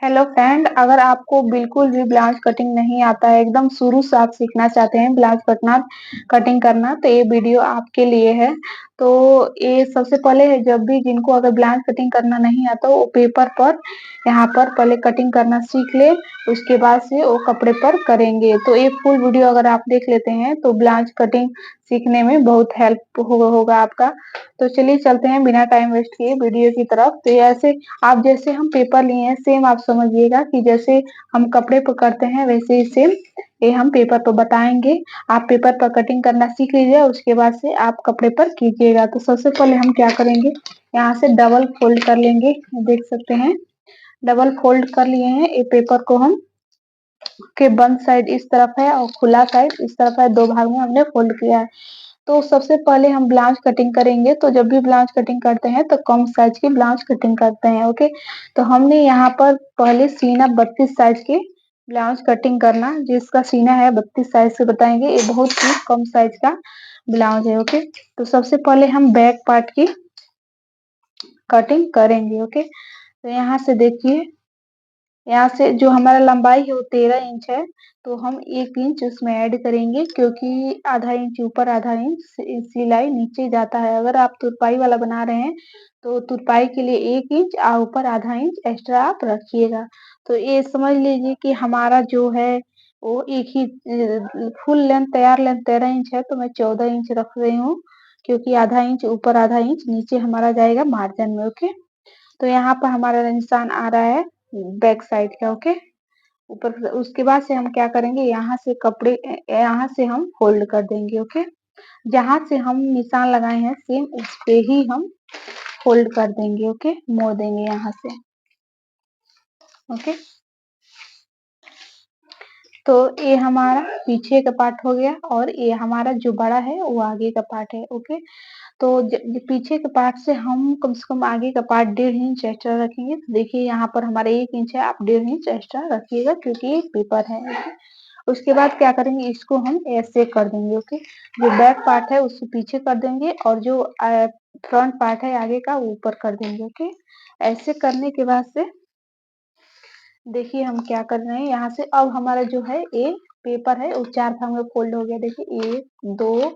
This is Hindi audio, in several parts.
हेलो फ्रेंड, अगर आपको बिल्कुल भी ब्लाउज कटिंग नहीं आता है, एकदम शुरू से आप सीखना चाहते हैं ब्लाउज कटिंग करना, तो ये वीडियो आपके लिए है। तो ये सबसे पहले जब भी जिनको अगर ब्लाउज कटिंग करना नहीं आता वो पेपर पर यहाँ पर पहले कटिंग करना सीख ले, उसके बाद से वो कपड़े पर करेंगे। तो ये फुल वीडियो अगर आप देख लेते हैं तो ब्लाउज कटिंग सीखने में बहुत हेल्प होगा आपका। तो चलिए चलते हैं बिना टाइम वेस्ट किए वीडियो की तरफ। तो ऐसे आप जैसे हम पेपर लिए हैं सेम आप समझिएगा कि जैसे हम कपड़े पर करते हैं वैसे ही सेम ये हम पेपर पर बताएंगे। आप पेपर पर कटिंग करना सीख लीजिए, उसके बाद से आप कपड़े पर कीजिएगा। तो सबसे पहले हम क्या करेंगे, यहाँ से डबल फोल्ड कर लेंगे। देख सकते हैं डबल फोल्ड कर लिए हैं। ये पेपर को हम के बंद साइड इस तरफ है और खुला साइड इस तरफ है, दो भाग में हमने फोल्ड किया है। तो सबसे पहले हम ब्लाउज कटिंग करेंगे। तो जब भी ब्लाउज कटिंग करते हैं तो कम साइज की ब्लाउज कटिंग करते हैं। ओके, तो हमने यहाँ पर पहले सीना 32 साइज की ब्लाउज कटिंग करना, जिसका सीना है 32 साइज से बताएंगे। ये बहुत ही कम साइज का ब्लाउज है। ओके, तो सबसे पहले हम बैक पार्ट की कटिंग करेंगे। ओके, तो यहाँ से देखिए, यहाँ से जो हमारा लंबाई है वो 13 इंच है, तो हम 1 इंच उसमें ऐड करेंगे, क्योंकि आधा इंच ऊपर आधा इंच सिलाई नीचे जाता है। अगर आप तुरपाई वाला बना रहे हैं तो तुरपाई के लिए 1 इंच और ऊपर आधा इंच एक्स्ट्रा आप रखिएगा। तो ये समझ लीजिए कि हमारा जो है वो एक ही फुल लेंथ तैयार लेंथ 13 इंच है, तो मैं 14 इंच रख रही हूँ, क्योंकि आधा इंच ऊपर आधा इंच नीचे हमारा जाएगा मार्जिन में। ओके, तो यहाँ पर हमारा निशान आ रहा है बैक साइड का। ओके, ऊपर उसके बाद से हम क्या करेंगे, यहाँ से कपड़े यहाँ से हम फोल्ड कर देंगे। ओके, जहाँ से हम निशान लगाए हैं सेम उस पे ही हम फोल्ड कर देंगे। ओके, मोड़ देंगे यहाँ से। ओके, तो ये हमारा पीछे का पार्ट हो गया और ये हमारा जो बड़ा है वो आगे का पार्ट है। ओके, तो पीछे के पार्ट से हम कम से कम आगे का पार्ट 1.5 इंच एक्स्ट्रा रखेंगे। तो देखिए यहाँ पर हमारा 1 इंच है, आप 1.5 इंच एक्स्ट्रा रखिएगा क्योंकि ये पेपर है। ओके, उसके बाद क्या करेंगे, इसको हम ऐसे कर देंगे। ओके, जो बैक पार्ट है उसको पीछे कर देंगे और जो फ्रंट पार्ट है आगे का वो ऊपर कर देंगे। ओके, ऐसे करने के बाद से देखिए हम क्या कर रहे हैं, यहाँ से अब हमारा जो है ये पेपर है वो 4 भाग में फोल्ड हो गया। देखिए 1 2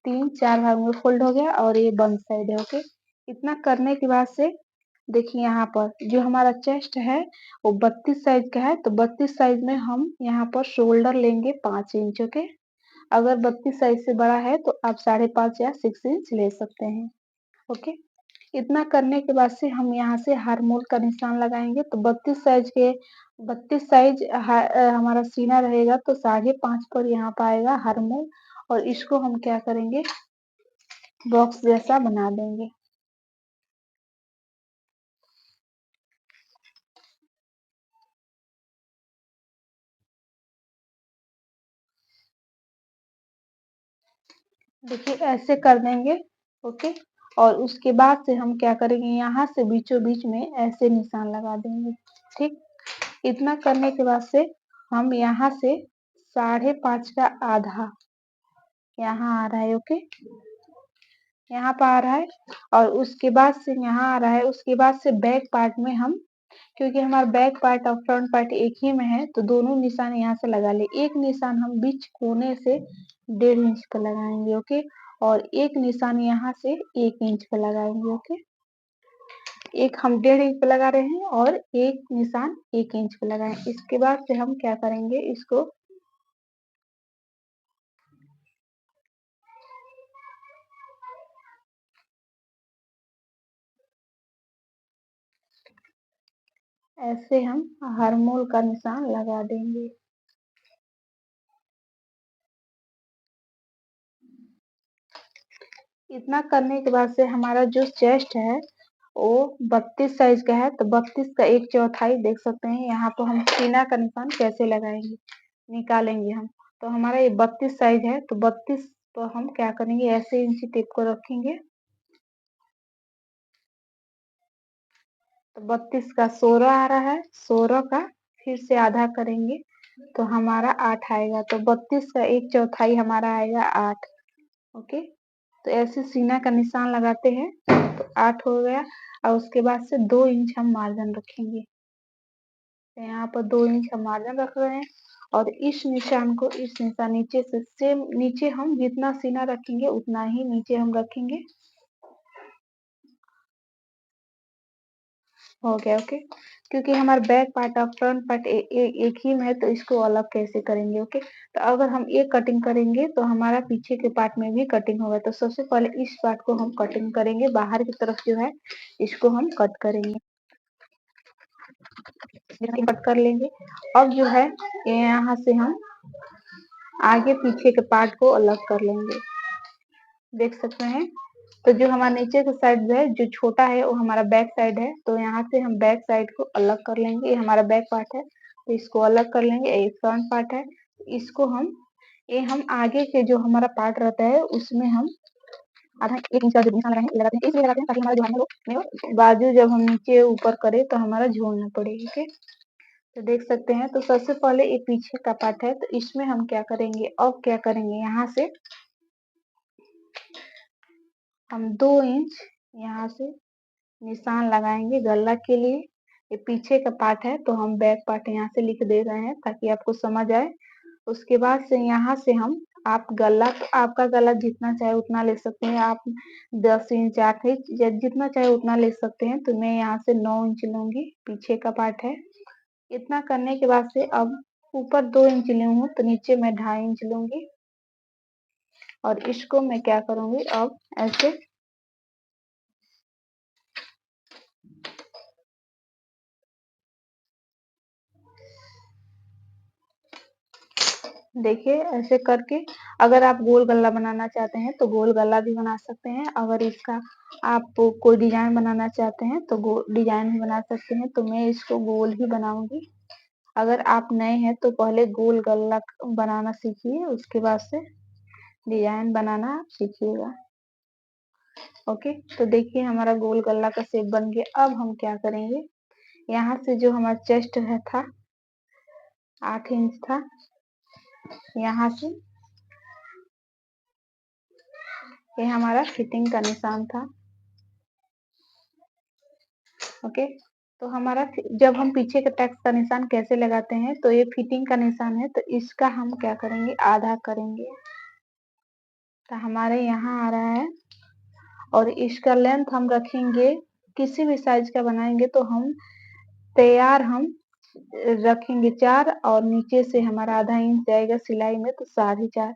3 4 भाग में फोल्ड हो गया और ये बंद साइड है। ओके, इतना करने के बाद से देखिए यहाँ पर जो हमारा चेस्ट है वो 32 साइज का है, तो 32 साइज में हम यहाँ पर शोल्डर लेंगे 5 इंच। ओके, अगर 32 साइज से बड़ा है तो आप 5.5 या 6 इंच ले सकते हैं। ओके, इतना करने के बाद से हम यहाँ से हार मोल का निशान लगाएंगे। तो 32 साइज हमारा सीना रहेगा, तो 5.5 पर यहाँ पर आएगा हार मोल, और इसको हम क्या करेंगे, बॉक्स जैसा बना देंगे। देखिए ऐसे कर देंगे। ओके, और उसके बाद से हम क्या करेंगे, यहाँ से बीचों बीच में ऐसे निशान लगा देंगे। ठीक, इतना करने के बाद से हम यहाँ से 5.5 का आधा यहाँ आ रहा है। ओके, यहाँ पर आ रहा है और उसके बाद से यहाँ आ रहा है। उसके बाद से बैक पार्ट में हम, क्योंकि हमारा बैक पार्ट और फ्रंट पार्ट एक ही में है, तो दोनों निशान यहाँ से लगा ले। एक निशान हम बीच कोने से 1.5 इंच पर लगाएंगे। ओके, और एक निशान यहाँ से 1 इंच पर लगाएंगे। ओके, एक हम 1.5 इंच पे लगा रहे हैं और एक निशान 1 इंच पे लगाए। इसके बाद से हम क्या करेंगे, इसको ऐसे हम हरमोल का निशान लगा देंगे। इतना करने के बाद से हमारा जो चेस्ट है वो 32 साइज का है, तो 32 का 1/4 देख सकते हैं। यहाँ पर हम सीना का निशान कैसे लगाएंगे, निकालेंगे हम। तो हमारा ये 32 साइज है, तो 32 तो हम क्या करेंगे, ऐसे इंची टेप को रखेंगे। तो 32 का 16 आ रहा है, 16 का फिर से आधा करेंगे तो हमारा 8 आएगा। तो 32 का 1/4 हमारा आएगा 8। ओके, तो ऐसे सीना का निशान लगाते हैं तो 8 हो गया, और उसके बाद से 2 इंच हम मार्जिन रखेंगे। तो यहाँ पर 2 इंच हम मार्जिन रख रहे हैं और इस निशान को इस निशान नीचे से सेम नीचे हम जितना सीना रखेंगे उतना ही नीचे हम रखेंगे। हो गया ओके। क्योंकि हमारा बैक पार्ट और फ्रंट पार्ट एक ही में है तो इसको अलग कैसे करेंगे ओके। तो अगर हम एक कटिंग करेंगे तो हमारा पीछे के पार्ट में भी कटिंग होगा। तो सबसे पहले इस पार्ट को हम कटिंग करेंगे, बाहर की तरफ जो है इसको हम कट करेंगे, कट कर लेंगे। अब जो है यहाँ से हम आगे पीछे के पार्ट को अलग कर लेंगे, देख सकते हैं। तो जो हमारा नीचे का साइड जो है जो छोटा है वो हमारा बैक साइड है, तो यहाँ से हम बैक साइड को अलग कर लेंगे। ये हमारा बैक पार्ट है तो इसको अलग कर लेंगे। ये फ्रंट पार्ट है, इसको हम ये हम आगे के जो हमारा पार्ट रहता है उसमें हम आधा 1 इंच का जो निशान लगाते हैं इसलिए लगाते हैं ताकि हमारा जो है वो बाजू जब हम नीचे ऊपर करें तो हमारा झोल ना पड़े। ओके, तो देख सकते हैं। तो सबसे पहले ये पीछे का पार्ट है तो इसमें हम क्या करेंगे, अब क्या करेंगे, यहाँ से हम 2 इंच यहाँ से निशान लगाएंगे गला के लिए। ये पीछे का पार्ट है तो हम बैक पार्ट यहाँ से लिख दे रहे हैं ताकि आपको समझ आए। उसके बाद से यहाँ से हम आप गला, आपका गला जितना चाहे उतना ले सकते हैं, आप 10 इंच 8 इंच जितना चाहे उतना ले सकते हैं। तो मैं यहाँ से 9 इंच लूंगी, पीछे का पार्ट है। इतना करने के बाद से अब ऊपर 2 इंच ली हूँ तो नीचे मैं 2.5 इंच लूंगी और इसको मैं क्या करूंगी अब ऐसे देखिए ऐसे करके। अगर आप गोल गला बनाना चाहते हैं तो गोल गला भी बना सकते हैं। अगर इसका आप कोई डिजाइन बनाना चाहते हैं तो डिजाइन भी बना सकते हैं। तो मैं इसको गोल ही बनाऊंगी। अगर आप नए हैं तो पहले गोल गला बनाना सीखिए, उसके बाद से डिजाइन बनाना सीखिएगा। ओके, तो देखिए हमारा गोल गला का शेप बन गया। अब हम क्या करेंगे, यहाँ से जो हमारा चेस्ट है था 8 इंच था, यहाँ से ये हमारा फिटिंग का निशान था। ओके, तो हमारा जब हम पीछे का टैक्स का निशान कैसे लगाते हैं, तो ये फिटिंग का निशान है तो इसका हम क्या करेंगे, आधा करेंगे। तो हमारे यहाँ आ रहा है और इसका लेंथ हम रखेंगे, किसी भी साइज का बनाएंगे तो हम तैयार हम रखेंगे 4 और नीचे से हमारा आधा इंच जाएगा सिलाई में तो 4.5।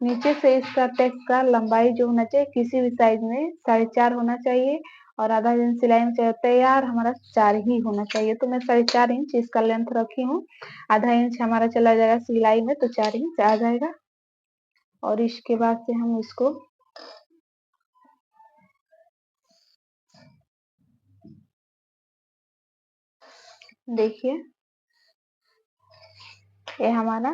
नीचे से इसका टेक्स का लंबाई जो होना चाहिए किसी भी साइज में 4.5 होना चाहिए और आधा इंच सिलाई में चाहिए। तैयार हमारा 4 ही होना चाहिए। तो मैं 4.5 इंच इसका लेंथ रखी हूँ। आधा इंच हमारा चला जाएगा सिलाई में तो 4 इंच आ जाएगा। और इसके बाद से हम इसको देखिए ये हमारा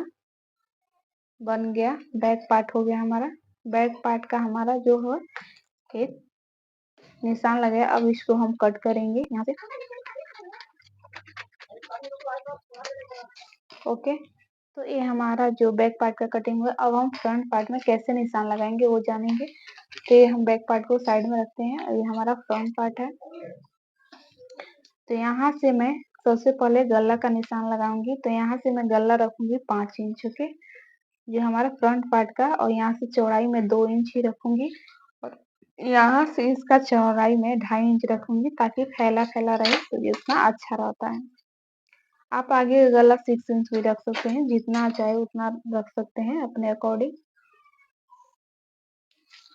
बन गया, बैक पार्ट हो गया हमारा। बैक पार्ट का हमारा जो है एक निशान लगे। अब इसको हम कट करेंगे यहाँ से। ओके, तो ये हमारा जो बैक पार्ट का कटिंग हुआ। अब हम फ्रंट पार्ट में कैसे निशान लगाएंगे वो जानेंगे। तो ये हम बैक पार्ट को साइड में रखते हैं और ये हमारा फ्रंट पार्ट है। तो यहाँ से मैं सबसे पहले गला का निशान लगाऊंगी। तो यहाँ से मैं गला रखूंगी 5 इंच के, जो हमारा फ्रंट पार्ट का, और यहाँ से चौड़ाई में 2 इंच ही रखूंगी और यहाँ से इसका चौड़ाई में 2.5 इंच रखूंगी ताकि फैला फैला रहे तो ये उतना अच्छा रहता है। आप आगे गला 6 इंच भी रख सकते हैं, जितना चाहे उतना रख सकते हैं अपने अकॉर्डिंग।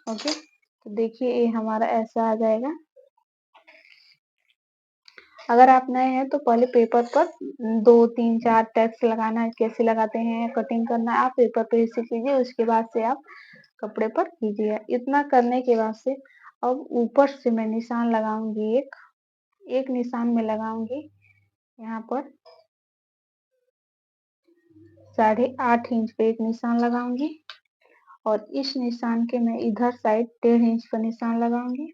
ओके, तो देखिए ये हमारा ऐसा आ जाएगा। अगर आप नए हैं तो पहले पेपर पर 2 3 4 टैक्स लगाना कैसे लगाते हैं, कटिंग करना आप पेपर पे ही सीख लीजिए। उसके बाद से आप कपड़े पर कीजिए। इतना करने के बाद से अब ऊपर से मैं निशान लगाऊंगी, एक निशान में लगाऊंगी यहाँ पर 8.5 इंच पे एक निशान लगाऊंगी और इस निशान के मैं इधर साइड 1.5 इंच का निशान लगाऊंगी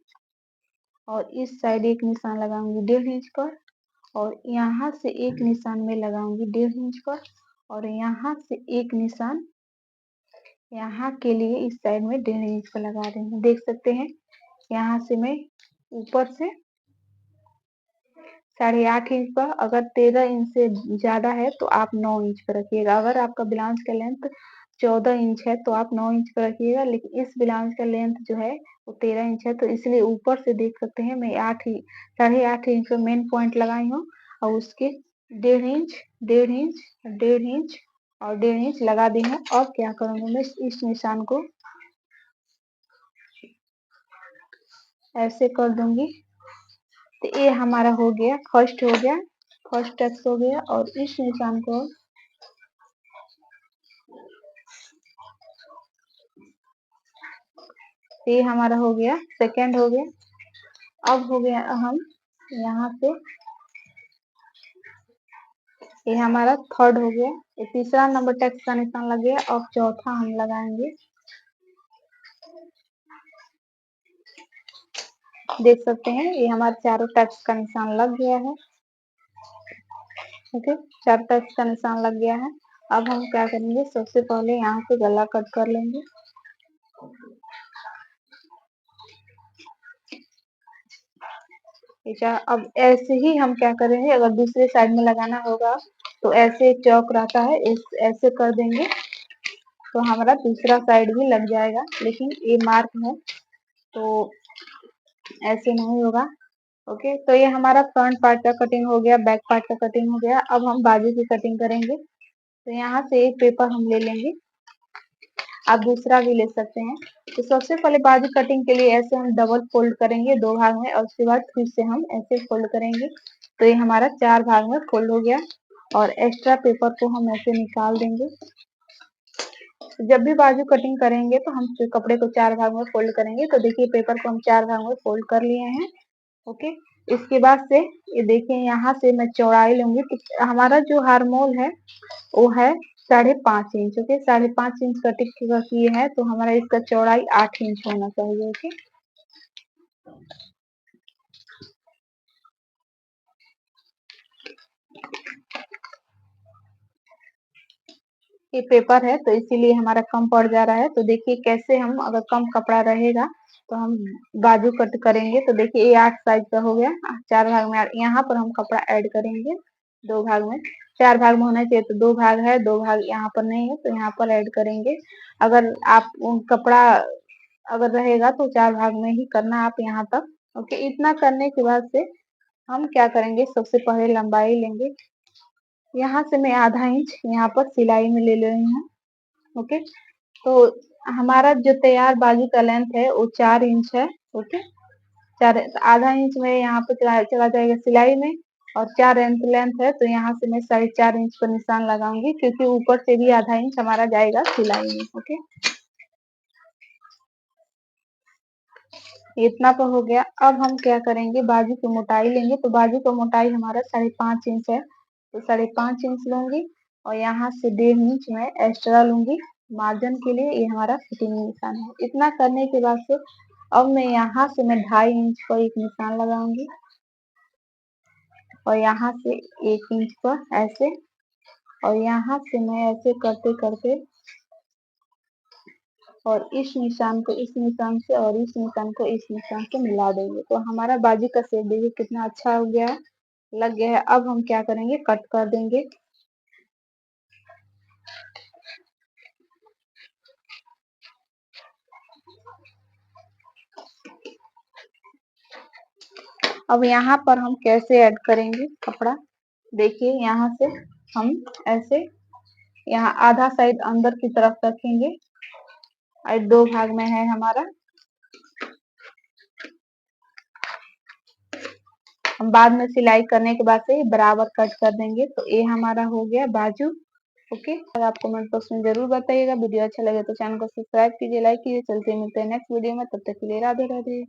और इस साइड एक निशान लगाऊंगी 1.5 इंच पर और यहाँ से एक निशान में लगाऊंगी 1.5 इंच पर और यहाँ से एक निशान यहाँ के लिए इस साइड में 1.5 इंच का लगा रही हूँ। देख सकते हैं यहाँ से मैं ऊपर से 8.5 इंच पर, अगर 13 इंच से ज़्यादा है तो आप 9 इंच पर रखिएगा। अगर आपका ब्लाउज का लेंथ 14 इंच है तो आप 9 इंच पर रखिएगा, लेकिन इस ब्लाउज का लेंथ जो है वो 13 इंच है, तो इसलिए ऊपर से देख सकते हैं मैं 8.5 इंच पे मेन पॉइंट लगाई हूँ और उसके 1.5 इंच, 1.5 इंच, 1.5 इंच और 1.5 इंच लगा दी हूँ। अब क्या करूँगी मैं इस निशान को ऐसे कर दूंगी। तो ये हमारा हो गया, फर्स्ट हो गया, फर्स्ट टक्स हो गया। और इस निशान को ये हमारा हो गया, सेकंड हो गया। अब हो गया हम यहाँ से, ये हमारा थर्ड हो गया। ये तीसरा नंबर टैक्स का निशान लग गया। अब चौथा हम लगाएंगे, देख सकते हैं ये हमारे चारों टैक्स का निशान लग गया है। ओके, 4 टैक्स का निशान लग गया है। अब हम क्या करेंगे, सबसे पहले यहाँ से गला कट कर लेंगे। अब ऐसे ही हम क्या करेंगे, अगर दूसरे साइड में लगाना होगा तो ऐसे चौक रहता है, ऐसे कर देंगे तो हमारा दूसरा साइड भी लग जाएगा। लेकिन ये मार्क है तो ऐसे नहीं होगा। ओके, तो ये हमारा फ्रंट पार्ट का कटिंग हो गया, बैक पार्ट का कटिंग हो गया। अब हम बाजू की कटिंग करेंगे। तो यहाँ से एक पेपर हम ले लेंगे, आप दूसरा भी ले सकते हैं। तो सबसे पहले बाजू कटिंग के लिए ऐसे हम डबल फोल्ड करेंगे 2 भाग में, और उसके बाद फिर से हम ऐसे फोल्ड करेंगे। तो ये हमारा 4 भाग में फोल्ड हो गया। और एक्स्ट्रा पेपर को हम ऐसे निकाल देंगे। जब भी बाजू कटिंग करेंगे तो हम कपड़े को 4 भाग में फोल्ड करेंगे। तो देखिए पेपर को हम 4 भाग में फोल्ड कर लिए हैं। ओके, इसके बाद से ये देखिए यहाँ से मैं चौड़ाई लूंगी। तो हमारा जो हार्मोल है वो है 5.5 इंच। ओके, 5.5 इंच कटिंग किए है तो हमारा इसका चौड़ाई 8 इंच होना चाहिए। ओके, ये पेपर है तो इसीलिए हमारा कम पड़ जा रहा है। तो देखिए कैसे हम, अगर कम कपड़ा रहेगा तो हम बाजू कट करेंगे। तो देखिए ये 8 साइज का हो गया, 4 भाग में। यहाँ पर हम कपड़ा ऐड करेंगे 2 भाग में। 4 भाग में होना चाहिए तो 2 भाग है, 2 भाग यहाँ पर नहीं है तो यहाँ पर ऐड करेंगे। अगर आप कपड़ा अगर रहेगा तो 4 भाग में ही करना आप यहाँ तक। ओके, इतना करने के बाद से हम क्या करेंगे, सबसे पहले लंबाई लेंगे। यहाँ से मैं आधा इंच यहाँ पर सिलाई में ले रही हूँ। ओके, तो हमारा जो तैयार बाजू का लेंथ है वो 4 इंच है। ओके, 4, आधा इंच में यहाँ पे चला जाएगा सिलाई में, और 4 इंच लेंथ है तो यहाँ से मैं 4.5 इंच पर निशान लगाऊंगी, क्योंकि ऊपर से भी आधा इंच हमारा जाएगा सिलाई में। ओके, इतना तो हो गया। अब हम क्या करेंगे, बाजू की मोटाई लेंगे। तो बाजू का मोटाई हमारा 5.5 इंच है, तो 5.5 इंच लूंगी। और यहाँ से 1.5 इंच में एक्स्ट्रा लूंगी मार्जिन के लिए। ये हमारा फिटिंग निशान है। इतना करने के बाद से अब मैं यहाँ से मैं 2.5 इंच पर एक निशान लगाऊंगी, और यहाँ से 1 इंच पर ऐसे, और यहाँ से मैं ऐसे करते करते और इस निशान को इस निशान से और इस निशान को इस निशान से मिला देंगे। तो हमारा बाजू का शेप देखिए कितना अच्छा हो गया है, लग गया है। अब हम क्या करेंगे, कट कर देंगे। अब यहाँ पर हम कैसे ऐड करेंगे कपड़ा, देखिए यहाँ से हम ऐसे, यहाँ आधा साइड अंदर की तरफ रखेंगे और 2 भाग में है हमारा। हम बाद में सिलाई करने के बाद से बराबर कट कर देंगे। तो ये हमारा हो गया बाजू। ओके, अगर आपको कमेंट बॉक्स में जरूर बताइएगा। वीडियो अच्छा लगे तो चैनल को सब्सक्राइब कीजिए, लाइक कीजिए। चलते मिलते हैं नेक्स्ट वीडियो में, तब तक के लिए राधे राधे।